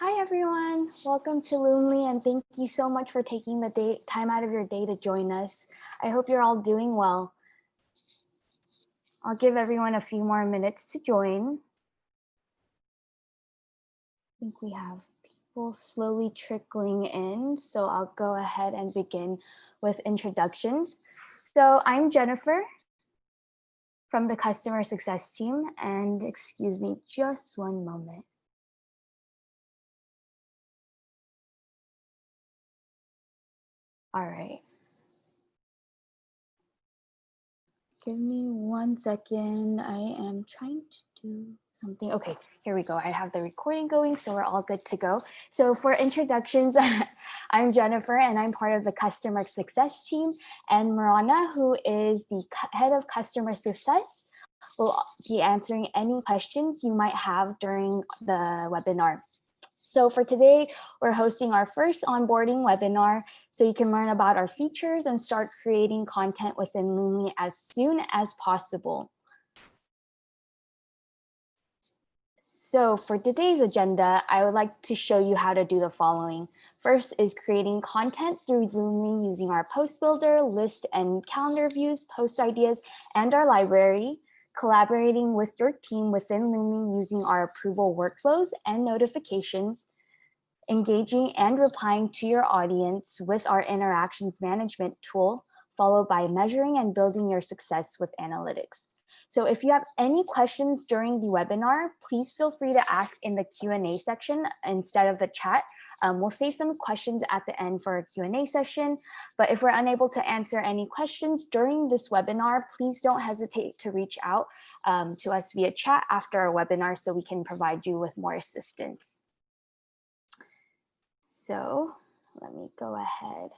Hi everyone, welcome to Loomly and thank you so much for taking the time out of your day to join us. I hope you're all doing well. I'll give everyone a few more minutes to join. I think we have people slowly trickling in, so I'll go ahead and begin with introductions. So I'm Jennifer from the customer success team, and excuse me just one moment. All right. Give me 1 second. I am trying to do something. Okay, here we go. I have the recording going, so we're all good to go. So for introductions, I'm Jennifer and I'm part of the customer success team. And Marana, who is the head of customer success, will be answering any questions you might have during the webinar. So for today, we're hosting our first onboarding webinar so you can learn about our features and start creating content within Loomly as soon as possible. So for today's agenda, I would like to show you how to do the following. First is creating content through Loomly using our post builder, list and calendar views, post ideas, and our library. Collaborating with your team within Loomly using our approval workflows and notifications, engaging and replying to your audience with our interactions management tool, followed by measuring and building your success with analytics. So if you have any questions during the webinar, please feel free to ask in the Q&A section instead of the chat. We'll save some questions at the end for a Q&A session, but if we're unable to answer any questions during this webinar, please don't hesitate to reach out to us via chat after our webinar so we can provide you with more assistance. So let me go ahead.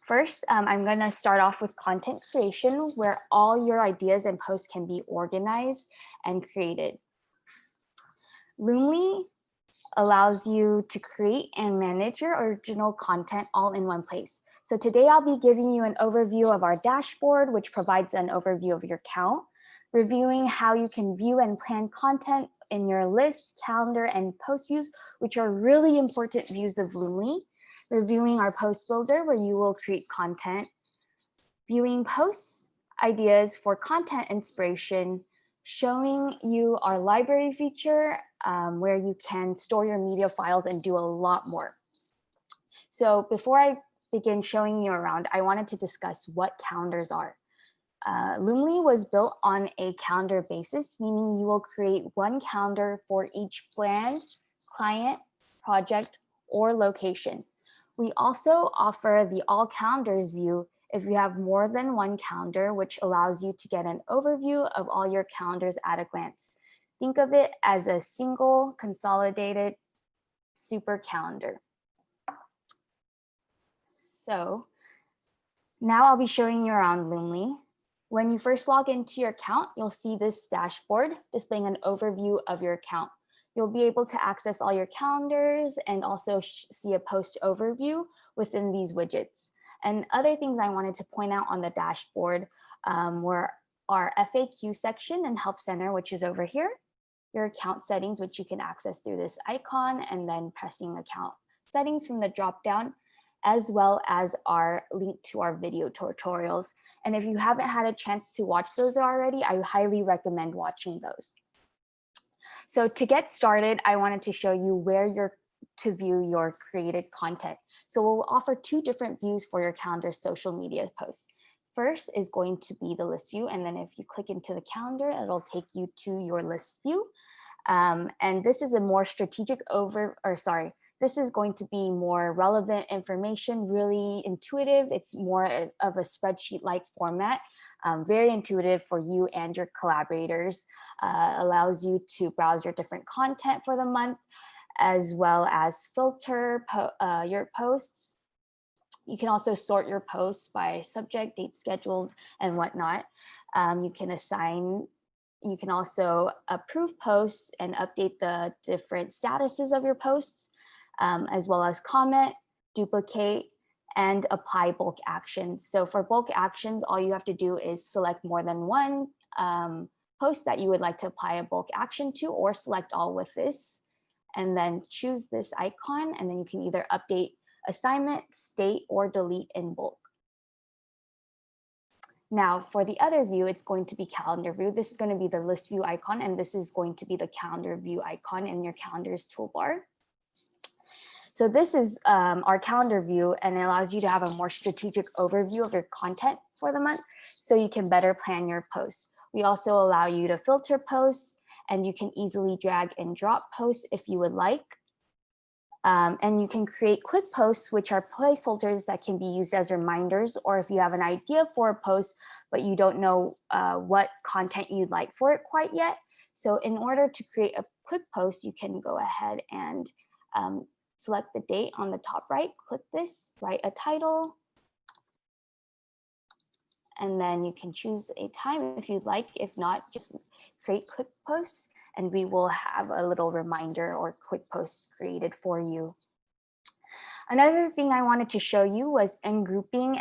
First, I'm going to start off with content creation, where all your ideas and posts can be organized and created. Loomly allows you to create and manage your original content all in one place. So today I'll be giving you an overview of our dashboard, which provides an overview of your account, reviewing how you can view and plan content in your list, calendar, and post views, which are really important views of Loomly, reviewing our post builder where you will create content, viewing posts, ideas for content inspiration, showing you our library feature where you can store your media files and do a lot more. So before I begin showing you around, I wanted to discuss what calendars are. Loomly was built on a calendar basis, meaning you will create one calendar for each brand, client, project, or location. We also offer the all calendars view if you have more than one calendar, which allows you to get an overview of all your calendars at a glance. Think of it as a single consolidated super calendar. So now I'll be showing you around Loomly. When you first log into your account, you'll see this dashboard displaying an overview of your account. You'll be able to access all your calendars and also see a post overview within these widgets. And other things I wanted to point out on the dashboard were our FAQ section and Help Center, which is over here, your account settings, which you can access through this icon, and then pressing account settings from the dropdown, as well as our link to our video tutorials. And if you haven't had a chance to watch those already, I highly recommend watching those. So to get started, I wanted to show you where you're to view your created content. So we'll offer two different views for your calendar social media posts. First is going to be the list view. And then if you click into the calendar, it'll take you to your list view. And this is a more strategic this is going to be more relevant information, really intuitive. It's more of a spreadsheet-like format, very intuitive for you and your collaborators, allows you to browse your different content for the month, as well as filter your posts. You can also sort your posts by subject, date scheduled, and whatnot. You can also approve posts and update the different statuses of your posts, as well as comment, duplicate, and apply bulk actions. So for bulk actions, all you have to do is select more than one post that you would like to apply a bulk action to, or select all with this, and then choose this icon, and then you can either update assignment, state, or delete in bulk. Now for the other view, it's going to be calendar view. This is going to be the list view icon, and this is going to be the calendar view icon in your calendar's toolbar. So this is our calendar view, and it allows you to have a more strategic overview of your content for the month, so you can better plan your posts. We also allow you to filter posts, and you can easily drag and drop posts if you would like. And you can create quick posts, which are placeholders that can be used as reminders, or if you have an idea for a post, but you don't know what content you'd like for it quite yet. So in order to create a quick post, you can go ahead and select the date on the top right, click this, write a title, and then you can choose a time if you'd like. If not, just create quick posts, and we will have a little reminder or quick posts created for you. Another thing I wanted to show you was grouping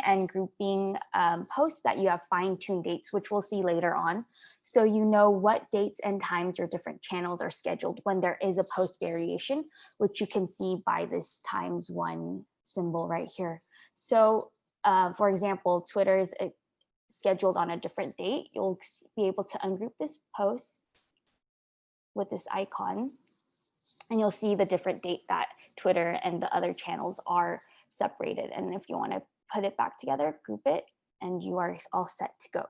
posts that you have fine-tuned dates, which we'll see later on. So you know what dates and times your different channels are scheduled when there is a post variation, which you can see by this ×1 symbol right here. So for example, Twitter is scheduled on a different date. You'll be able to ungroup this post with this icon, and you'll see the different date that Twitter and the other channels are separated. And if you want to put it back together, group it, and you are all set to go.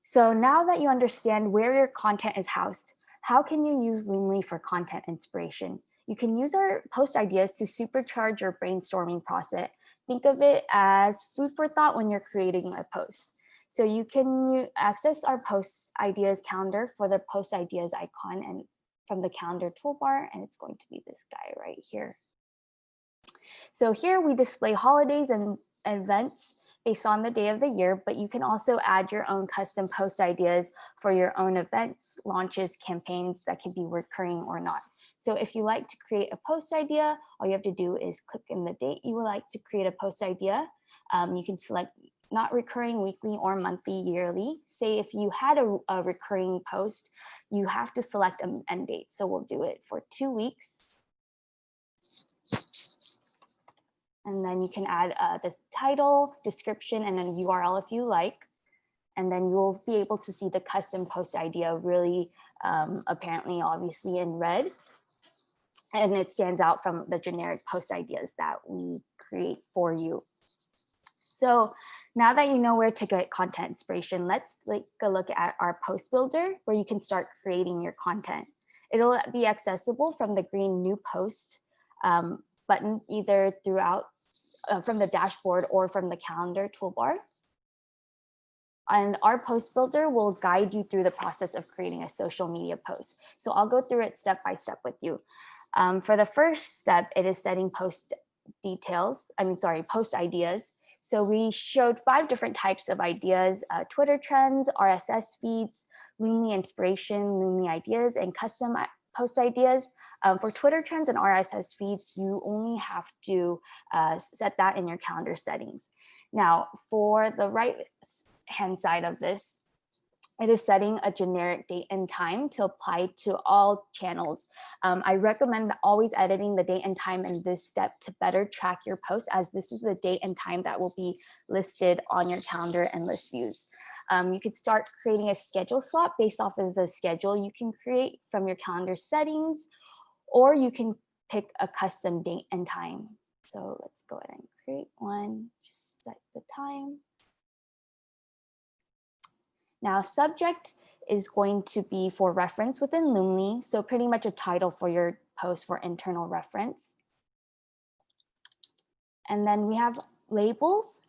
So now that you understand where your content is housed, how can you use Loomly for content inspiration? You can use our post ideas to supercharge your brainstorming process. Think of it as food for thought when you're creating a post. So you can access our post ideas calendar for the post ideas icon and from the calendar toolbar, and it's going to be this guy right here. So here we display holidays and events based on the day of the year, but you can also add your own custom post ideas for your own events, launches, campaigns that can be recurring or not. So if you like to create a post idea, all you have to do is click in the date you would like to create a post idea. You can select not recurring, weekly, or monthly, yearly. Say if you had a recurring post, you have to select an end date. So we'll do it for 2 weeks. And then you can add the title, description, and then URL if you like. And then you'll be able to see the custom post idea really apparently, obviously in red. And it stands out from the generic post ideas that we create for you. So now that you know where to get content inspiration, let's take a look at our post builder where you can start creating your content. It'll be accessible from the green new post button, either throughout from the dashboard or from the calendar toolbar. And our post builder will guide you through the process of creating a social media post. So I'll go through it step by step with you. For the first step, it is setting post ideas. So we showed 5 different types of ideas: Twitter trends, RSS feeds, Loomly inspiration, Loomly ideas, and custom post ideas. For Twitter trends and RSS feeds, you only have to set that in your calendar settings. Now, for the right hand side of this, it is setting a generic date and time to apply to all channels. I recommend always editing the date and time in this step to better track your posts, as this is the date and time that will be listed on your calendar and list views. You could start creating a schedule slot based off of the schedule you can create from your calendar settings, or you can pick a custom date and time. So let's go ahead and create one, just set the time. Now, subject is going to be for reference within Loomly, so pretty much a title for your post for internal reference. And then we have labels,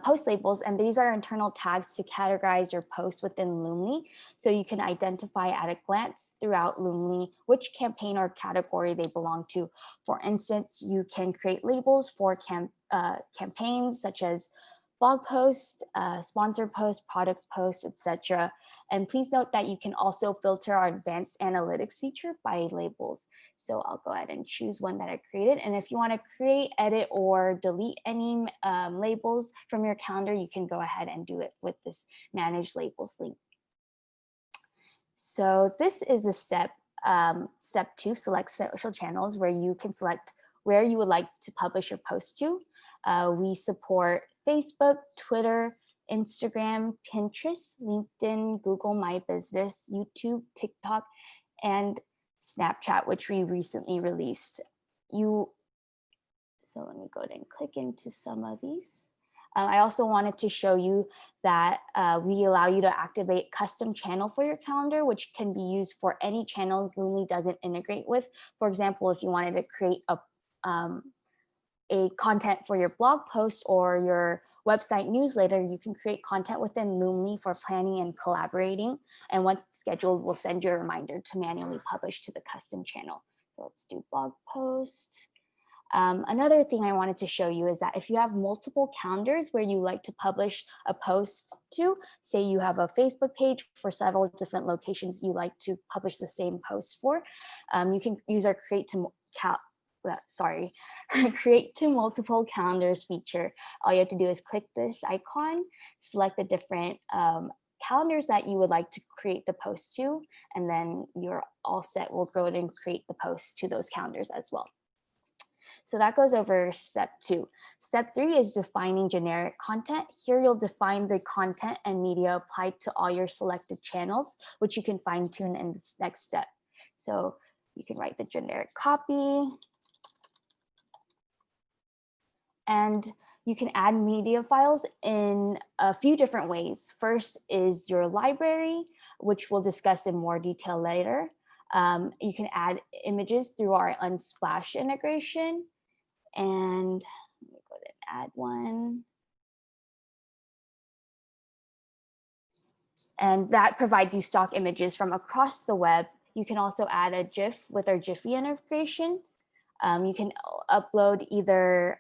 post labels, and these are internal tags to categorize your posts within Loomly, so you can identify at a glance throughout Loomly which campaign or category they belong to. For instance, you can create labels for campaigns such as blog post, sponsor post, product post, etc. And please note that you can also filter our advanced analytics feature by labels. So I'll go ahead and choose one that I created. And if you want to create, edit, or delete any labels from your calendar, you can go ahead and do it with this Manage Labels link. So this is the step 2, select social channels, where you can select where you would like to publish your post to. We support Facebook, Twitter, Instagram, Pinterest, LinkedIn, Google My Business, YouTube, TikTok, and Snapchat, which we recently released. So let me go ahead and click into some of these. I also wanted to show you that we allow you to activate custom channel for your calendar, which can be used for any channels Loomly doesn't integrate with. For example, if you wanted to create a content for your blog post or your website newsletter, you can create content within Loomly for planning and collaborating. And once it's scheduled, we'll send you a reminder to manually publish to the custom channel. So let's do blog post. Another thing I wanted to show you is that if you have multiple calendars where you like to publish a post to, say you have a Facebook page for several different locations you like to publish the same post for, you can use our create to multiple calendars feature. All you have to do is click this icon, select the different calendars that you would like to create the post to, and then you're all set. We'll go ahead and create the post to those calendars as well. So that goes over step 2. Step 3 is defining generic content. Here you'll define the content and media applied to all your selected channels, which you can fine tune in this next step. So you can write the generic copy. And you can add media files in a few different ways. First is your library, which we'll discuss in more detail later. You can add images through our Unsplash integration. And let me go ahead and add one. And that provides you stock images from across the web. You can also add a GIF with our Giphy integration. You can upload either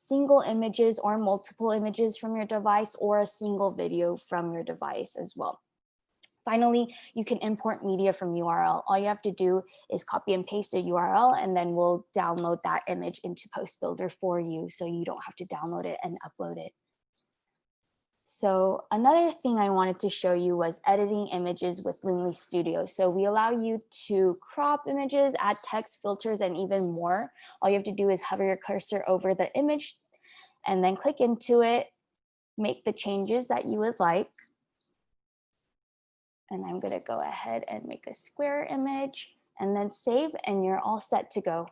single images or multiple images from your device, or a single video from your device as well. Finally, you can import media from URL. All you have to do is copy and paste a URL, and then we'll download that image into Post Builder for you, so you don't have to download it and upload it. So another thing I wanted to show you was editing images with Loomly Studio. So we allow you to crop images, add text filters, and even more. All you have to do is hover your cursor over the image and then click into it, make the changes that you would like. And I'm going to go ahead and make a square image and then save, and you're all set to go.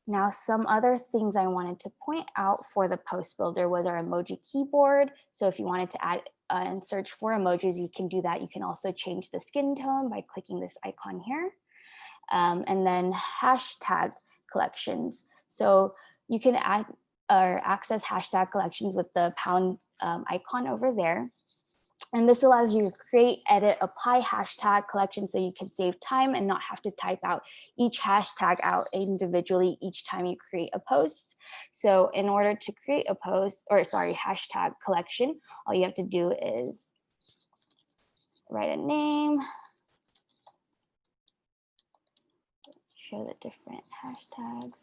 Now, some other things I wanted to point out for the Post Builder was our emoji keyboard. So if you wanted to add and search for emojis, you can do that. You can also change the skin tone by clicking this icon here. And then hashtag collections. So you can add or access hashtag collections with the pound icon over there. And this allows you to create, edit, apply hashtag collections so you can save time and not have to type out each hashtag out individually each time you create a post. So in order to create a hashtag collection, all you have to do is write a name, show the different hashtags,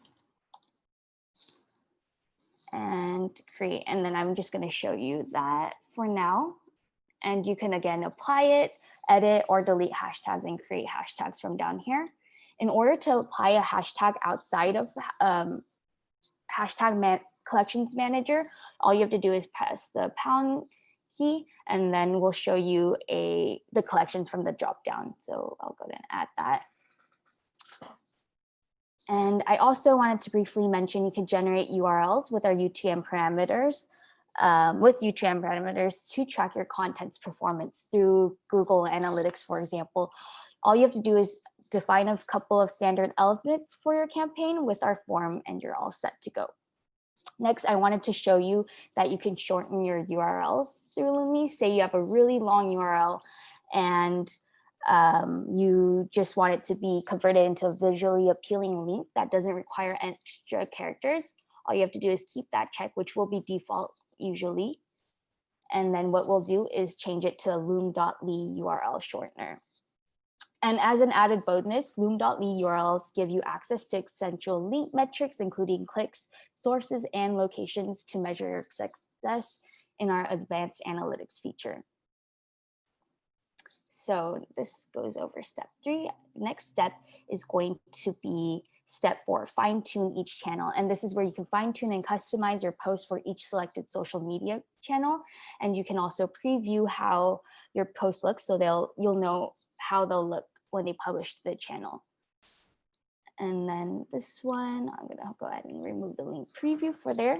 and create. And then I'm just going to show you that for now. And you can, again, apply it, edit, or delete hashtags and create hashtags from down here. In order to apply a hashtag outside of collections manager, all you have to do is press the pound key, and then we'll show you the collections from the drop down. So I'll go ahead and add that. And I also wanted to briefly mention you can generate URLs with our UTM parameters. To track your content's performance through Google Analytics, for example. All you have to do is define a couple of standard elements for your campaign with our form, and you're all set to go. Next, I wanted to show you that you can shorten your URLs through Loomly. Say you have a really long URL and you just want it to be converted into a visually appealing link that doesn't require extra characters. All you have to do is keep that check, which will be default usually. And then what we'll do is change it to a loom.ly URL shortener. And as an added bonus, loom.ly URLs give you access to essential link metrics, including clicks, sources, and locations to measure your success in our advanced analytics feature. So this goes over step 3. Next step is going to be step 4, fine tune each channel. And this is where you can fine tune and customize your post for each selected social media channel. And you can also preview how your post looks, so you'll know how they'll look when they publish the channel. And then this one, I'm gonna go ahead and remove the link preview for there.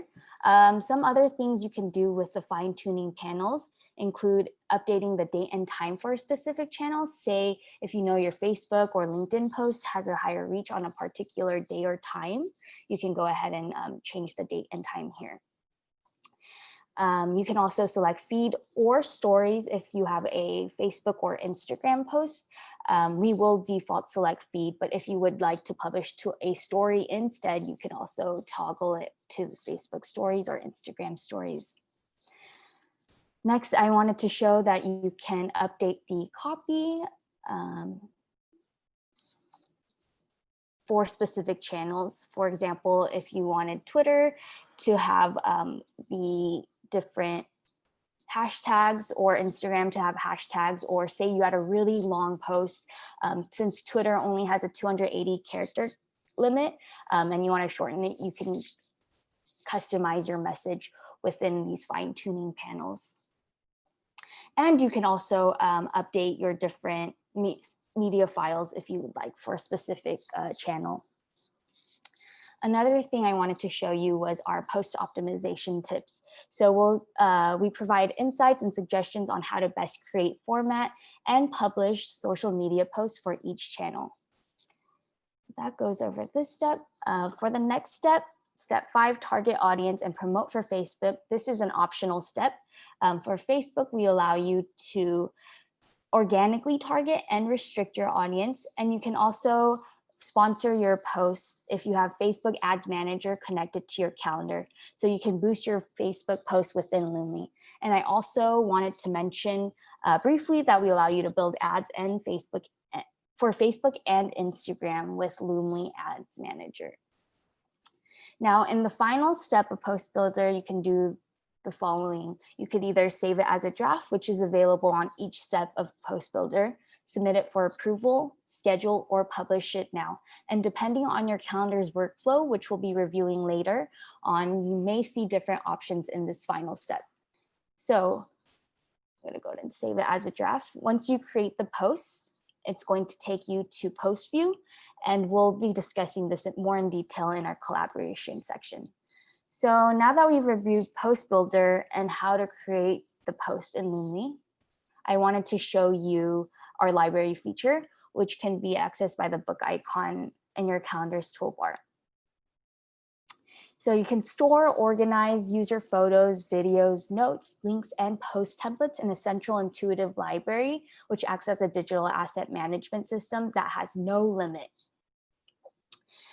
Some other things you can do with the fine tuning panels include updating the date and time for a specific channel. Say if you know your Facebook or LinkedIn post has a higher reach on a particular day or time, you can go ahead and change the date and time here. You can also select feed or stories if you have a Facebook or Instagram post. We will default select feed, but if you would like to publish to a story instead, you can also toggle it to Facebook stories or Instagram stories. Next, I wanted to show that you can update the copy for specific channels. For example, if you wanted Twitter to have the different hashtags, or Instagram to have hashtags, or say you had a really long post, since Twitter only has a 280 character limit and you want to shorten it, you can customize your message within these fine tuning panels. And you can also update your different media files if you would like for a specific channel. Another thing I wanted to show you was our post optimization tips. So we provide insights and suggestions on how to best create, format, and publish social media posts for each channel. That goes over this step. For the next step, step 5, target audience and promote for Facebook. This is an optional step. For Facebook, we allow you to organically target and restrict your audience, and you can also sponsor your posts if you have Facebook Ads Manager connected to your calendar, so you can boost your Facebook posts within Loomly. And I also wanted to mention briefly that we allow you to build ads and for Facebook and Instagram with Loomly Ads Manager. Now, in the final step of Post Builder, you can do the following. You could either save it as a draft, which is available on each step of Post Builder, submit it for approval, schedule, or publish it now. And depending on your calendar's workflow, which we'll be reviewing later on, you may see different options in this final step. So I'm gonna go ahead and save it as a draft. Once you create the post, it's going to take you to Post View, and we'll be discussing this more in detail in our collaboration section. So now that we've reviewed Post Builder and how to create the post in Loomly, I wanted to show you our library feature, which can be accessed by the book icon in your calendar's toolbar. So you can store, organize, user photos, videos, notes, links, and post templates in a central intuitive library, which acts as a digital asset management system that has no limit.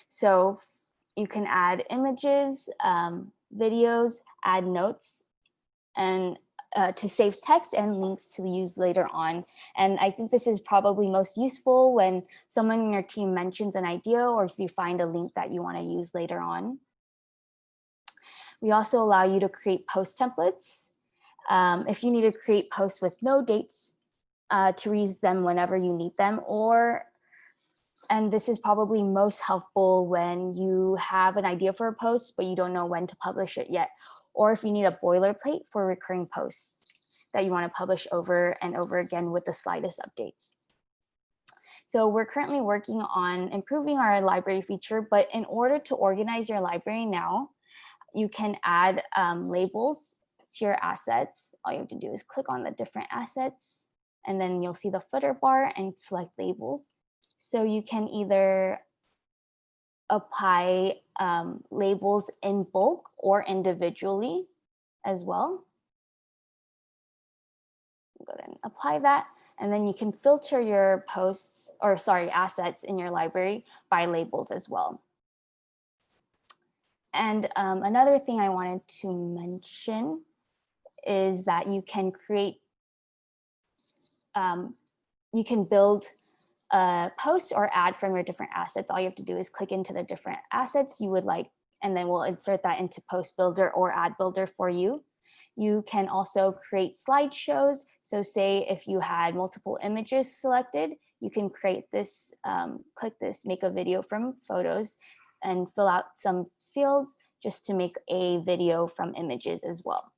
So you can add images, videos, add notes, and to save text and links to use later on. And I think this is probably most useful when someone in your team mentions an idea, or if you find a link that you want to use later on. We also allow you to create post templates. If you need to create posts with no dates to reuse them whenever you need them, and this is probably most helpful when you have an idea for a post, but you don't know when to publish it yet, or if you need a boilerplate for recurring posts that you want to publish over and over again with the slightest updates. So we're currently working on improving our library feature, but in order to organize your library now, you can add labels to your assets. All you have to do is click on the different assets, and then you'll see the footer bar and select labels. So you can either apply labels in bulk or individually as well. Go ahead and apply that. And then you can filter your assets in your library by labels as well. And another thing I wanted to mention is that you can you can build a post or ad from your different assets. All you have to do is click into the different assets you would like, and then we'll insert that into Post Builder or Ad Builder for you. You can also create slideshows, So say if you had multiple images selected, you can create this, click this, make a video from photos, and fill out some fields just to make a video from images as well.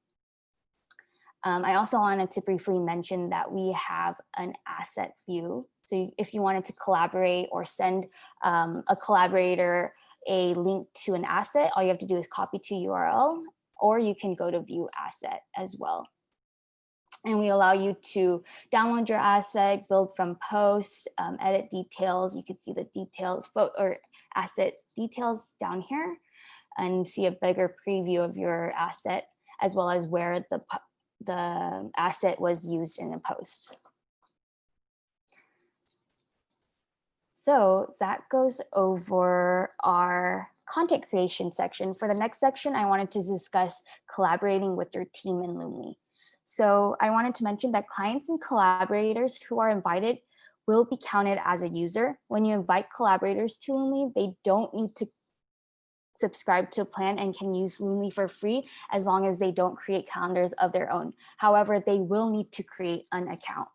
I also wanted to briefly mention that we have an asset view. So if you wanted to collaborate or send a collaborator a link to an asset, all you have to do is copy to URL, or you can go to view asset as well. And we allow you to download your asset, build from posts, edit details. You can see the details or asset details down here and see a bigger preview of your asset, as well as where the asset was used in a post. So that goes over our content creation section. For the next section, I wanted to discuss collaborating with your team in Loomly. So I wanted to mention that clients and collaborators who are invited will be counted as a user. When you invite collaborators to Loomly, they don't need to subscribe to a plan and can use Loomly for free as long as they don't create calendars of their own. However, they will need to create an account.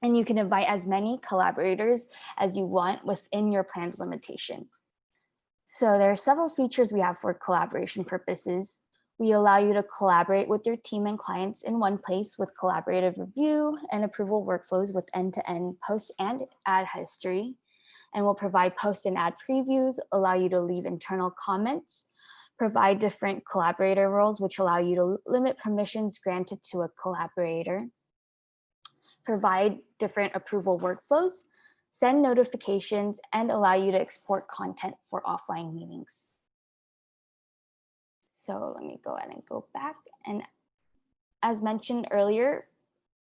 And you can invite as many collaborators as you want within your plan's limitation. So there are several features we have for collaboration purposes. We allow you to collaborate with your team and clients in one place with collaborative review and approval workflows with end-to-end post and ad history. And we'll provide post and ad previews, allow you to leave internal comments, provide different collaborator roles, which allow you to limit permissions granted to a collaborator, provide different approval workflows, send notifications, and allow you to export content for offline meetings. So let me go ahead and go back. And as mentioned earlier,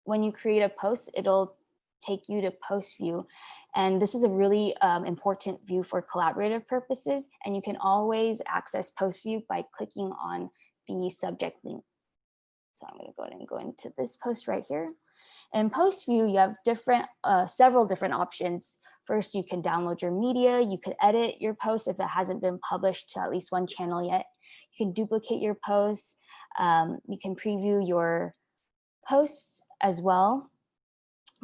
when you create a post, it'll take you to post view. And this is a really important view for collaborative purposes. And you can always access post view by clicking on the subject link. So I'm going to go ahead and go into this post right here. In post view, you have several different options. First, you can download your media. You could edit your post if it hasn't been published to at least one channel yet. You can duplicate your posts. You can preview your posts as well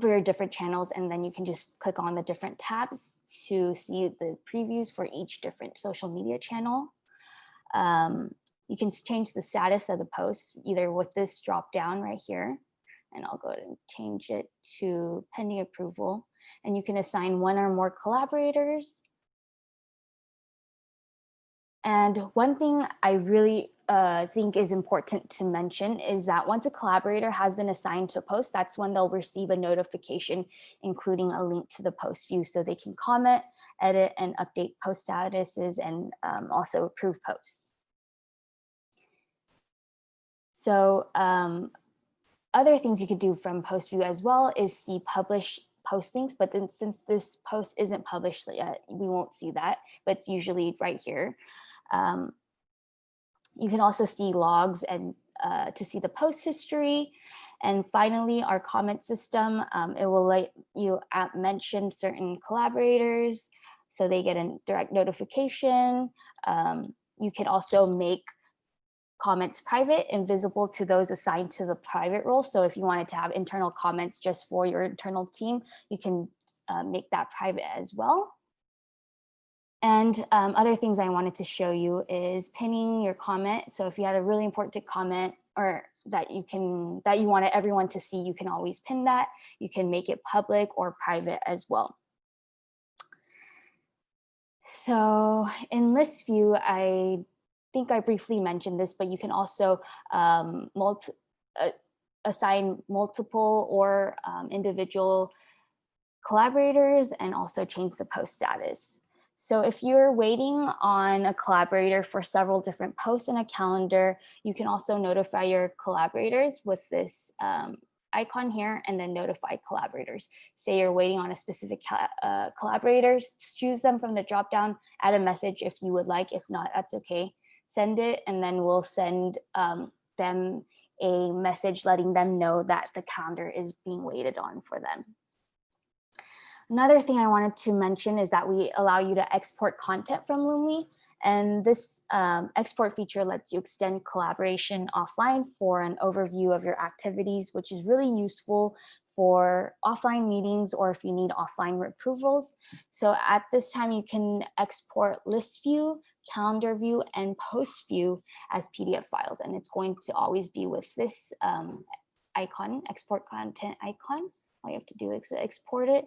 for your different channels, and then you can just click on the different tabs to see the previews for each different social media channel. You can change the status of the post either with this drop down right here, and I'll go ahead and change it to pending approval, and you can assign one or more collaborators. And one thing I really think is important to mention is that once a collaborator has been assigned to a post, that's when they'll receive a notification, including a link to the post view, so they can comment, edit, and update post statuses, and also approve posts. So other things you could do from post view as well is see publish postings, but then since this post isn't published yet, we won't see that, but it's usually right here. You can also see logs and to see the post history. And finally, our comment system, it will let you mention certain collaborators so they get a direct notification. You can also make comments private and visible to those assigned to the private role. So if you wanted to have internal comments just for your internal team, you can make that private as well. And other things I wanted to show you is pinning your comment. So if you had a really important comment or that you wanted everyone to see, you can always pin that. You can make it public or private as well. So in list view, I think I briefly mentioned this, but you can also assign multiple or individual collaborators and also change the post status. So if you're waiting on a collaborator for several different posts in a calendar, you can also notify your collaborators with this icon here and then notify collaborators. Say you're waiting on a specific collaborator, choose them from the dropdown, add a message if you would like. If not, that's okay. Send it, and then we'll send them a message letting them know that the calendar is being waited on for them. Another thing I wanted to mention is that we allow you to export content from Loomly. And this export feature lets you extend collaboration offline for an overview of your activities, which is really useful for offline meetings or if you need offline approvals. So at this time, you can export list view, calendar view, and post view as PDF files. And it's going to always be with this icon, export content icon. All you have to do is export it,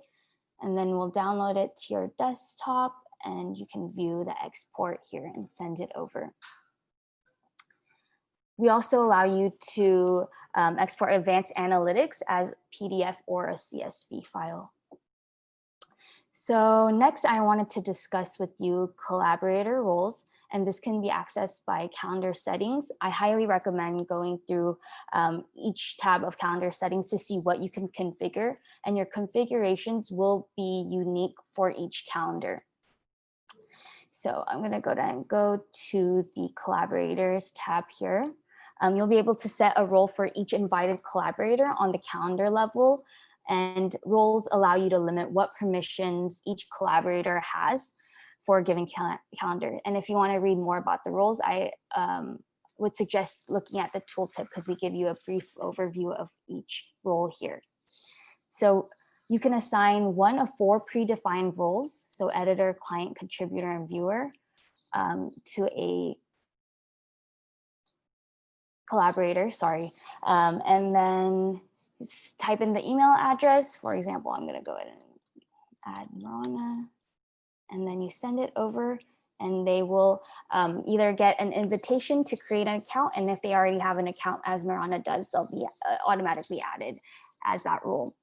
and then we'll download it to your desktop, and you can view the export here and send it over. We also allow you to export advanced analytics as PDF or a CSV file. So next, I wanted to discuss with you Collaborator Roles, and this can be accessed by calendar settings. I highly recommend going through each tab of calendar settings to see what you can configure, and your configurations will be unique for each calendar. So I'm going to go to the Collaborators tab here. You'll be able to set a role for each invited collaborator on the calendar level, and roles allow you to limit what permissions each collaborator has for a given calendar. And if you want to read more about the roles, I would suggest looking at the tooltip because we give you a brief overview of each role here. So you can assign one of 4 predefined roles, so editor, client, contributor, and viewer, to a collaborator, and then type in the email address. For example, I'm going to go ahead and add Marana, and then you send it over, and they will either get an invitation to create an account, and if they already have an account as Marana does, they'll be automatically added as that role.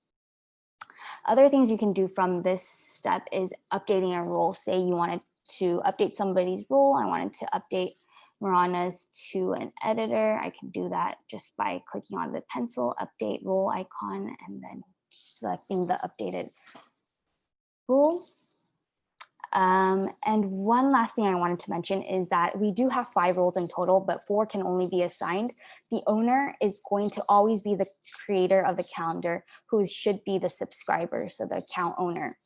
Other things you can do from this step is updating a role. Say you wanted to update somebody's role. I wanted to update Marana's to an editor. I can do that just by clicking on the pencil update role icon and then selecting the updated role. And one last thing I wanted to mention is that we do have 5 roles in total, but 4 can only be assigned. The owner is going to always be the creator of the calendar, who should be the subscriber, so the account owner.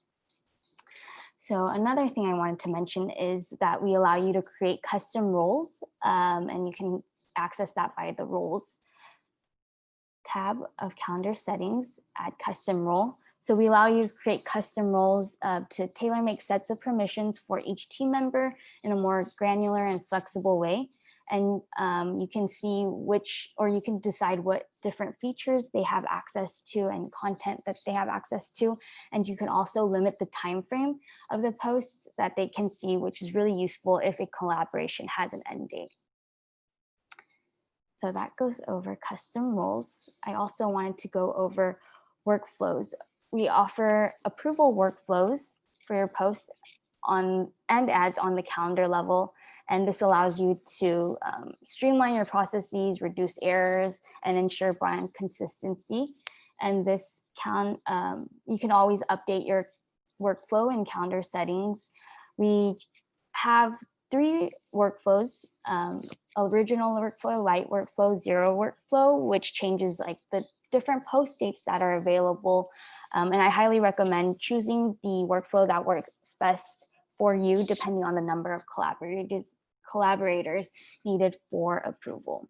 So another thing I wanted to mention is that we allow you to create custom roles, and you can access that by the Roles tab of calendar settings, add custom role. So we allow you to create custom roles to tailor-make sets of permissions for each team member in a more granular and flexible way. And you can see you can decide what different features they have access to and content that they have access to. And you can also limit the time frame of the posts that they can see, which is really useful if a collaboration has an end date. So that goes over custom roles. I also wanted to go over workflows. We offer approval workflows for your posts and ads on the calendar level. And this allows you to streamline your processes, reduce errors, and ensure brand consistency. And this you can always update your workflow in calendar settings. We have 3 workflows: original workflow, light workflow, zero workflow, which changes like the different post dates that are available. And I highly recommend choosing the workflow that works best for you, depending on the number of collaborators needed for approval.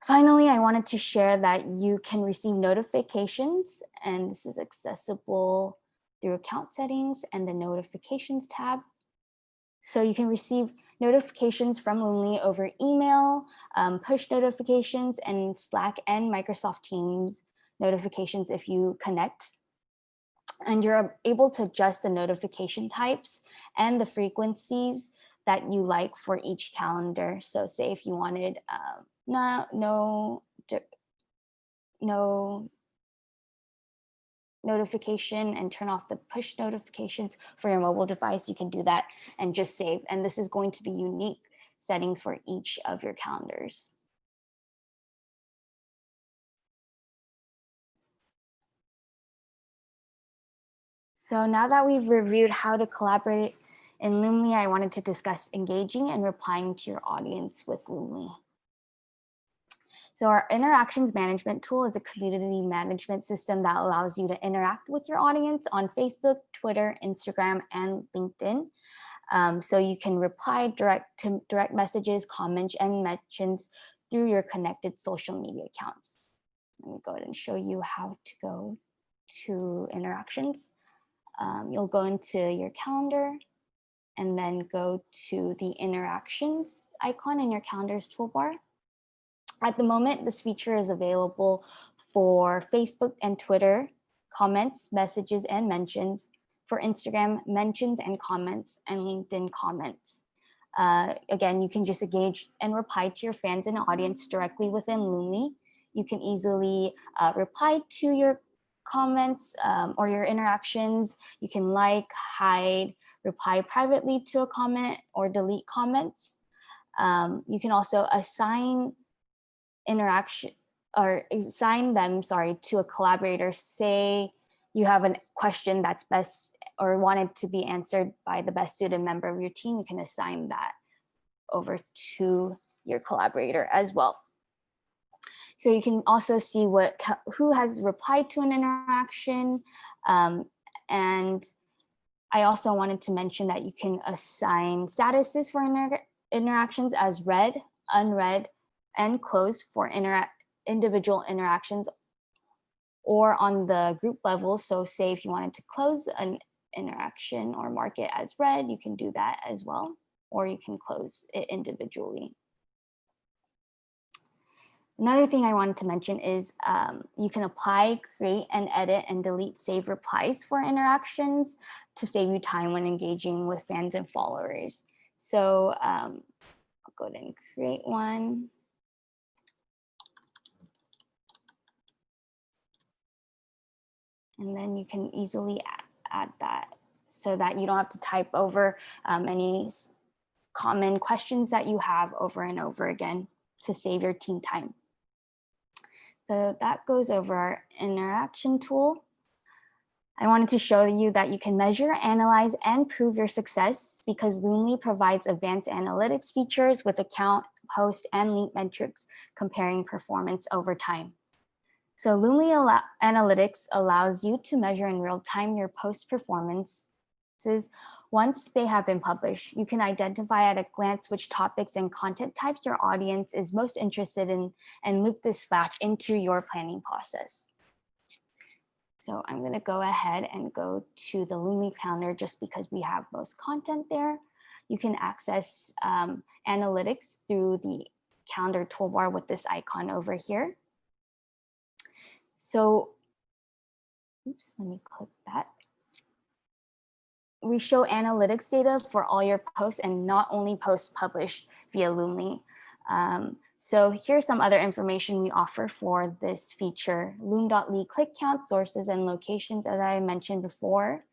Finally, I wanted to share that you can receive notifications, and this is accessible through account settings and the notifications tab. So you can receive notifications from Loomly over email, push notifications, and Slack and Microsoft Teams notifications if you connect. And you're able to adjust the notification types and the frequencies that you like for each calendar. So say if you wanted no notification and turn off the push notifications for your mobile device, you can do that and just save. And this is going to be unique settings for each of your calendars. So now that we've reviewed how to collaborate in Loomly, I wanted to discuss engaging and replying to your audience with Loomly. So our interactions management tool is a community management system that allows you to interact with your audience on Facebook, Twitter, Instagram, and LinkedIn. So you can reply to direct messages, comments, and mentions through your connected social media accounts. Let me go ahead and show you how to go to interactions. You'll go into your calendar and then go to the interactions icon in your calendar's toolbar. At the moment, this feature is available for Facebook and Twitter, comments, messages, and mentions, for Instagram, mentions and comments, and LinkedIn comments. Again, you can just engage and reply to your fans and audience directly within Loomly. You can easily reply to your comments or your interactions. You can like, hide, reply privately to a comment, or delete comments. You can also assign interaction or assign them, to a collaborator. Say you have a question that's best or wanted to be answered by the best suited member of your team, you can assign that over to your collaborator as well. So you can also see who has replied to an interaction. And I also wanted to mention that you can assign statuses for interactions as read, unread, and closed for individual interactions, or on the group level. So say if you wanted to close an interaction or mark it as read, you can do that as well, or you can close it individually. Another thing I wanted to mention is you can apply, create, and edit and delete save replies for interactions to save you time when engaging with fans and followers. So I'll go ahead and create one. And then you can easily add that so that you don't have to type over any common questions that you have over and over again to save your team time. So that goes over our interaction tool. I wanted to show you that you can measure, analyze, and prove your success because Loomly provides advanced analytics features with account, post, and link metrics comparing performance over time. So Loomly Analytics allows you to measure in real time your post performances once they have been published. You can identify at a glance which topics and content types your audience is most interested in and loop this back into your planning process. So I'm going to go ahead and go to the Loomly calendar just because we have most content there. You can access analytics through the calendar toolbar with this icon over here. So, oops, let me click that. We show analytics data for all your posts and not only posts published via Loomly. So here's some other information we offer for this feature. Loom.ly click count, sources, and locations, as I mentioned before.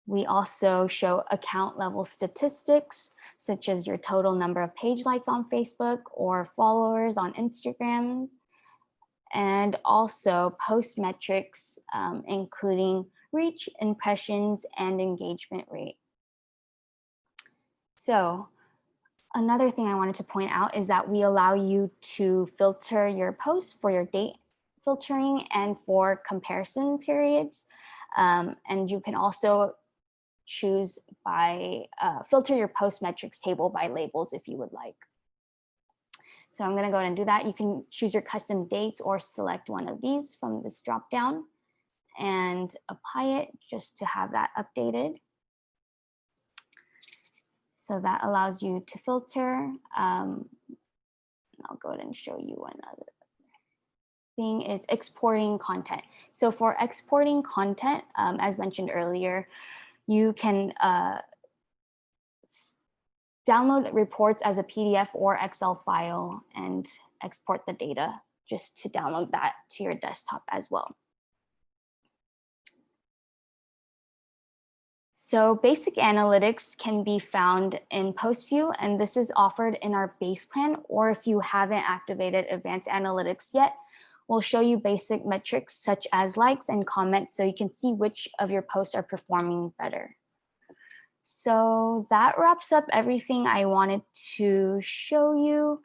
We also show account level statistics, such as your total number of page likes on Facebook or followers on Instagram, and also post metrics, including reach, impressions, and engagement rate. So another thing I wanted to point out is that we allow you to filter your posts for your date filtering and for comparison periods. And you can also choose by filter your post metrics table by labels if you would like. So I'm going to go ahead and do that. You can choose your custom dates or select one of these from this drop down and apply it just to have that updated. So that allows you to filter. I'll go ahead and show you another thing is exporting content. So for exporting content, as mentioned earlier, you can download reports as a PDF or Excel file and export the data just to download that to your desktop as well. So basic analytics can be found in Post View, and this is offered in our base plan, or if you haven't activated advanced analytics yet, we'll show you basic metrics such as likes and comments so you can see which of your posts are performing better. So that wraps up everything I wanted to show you.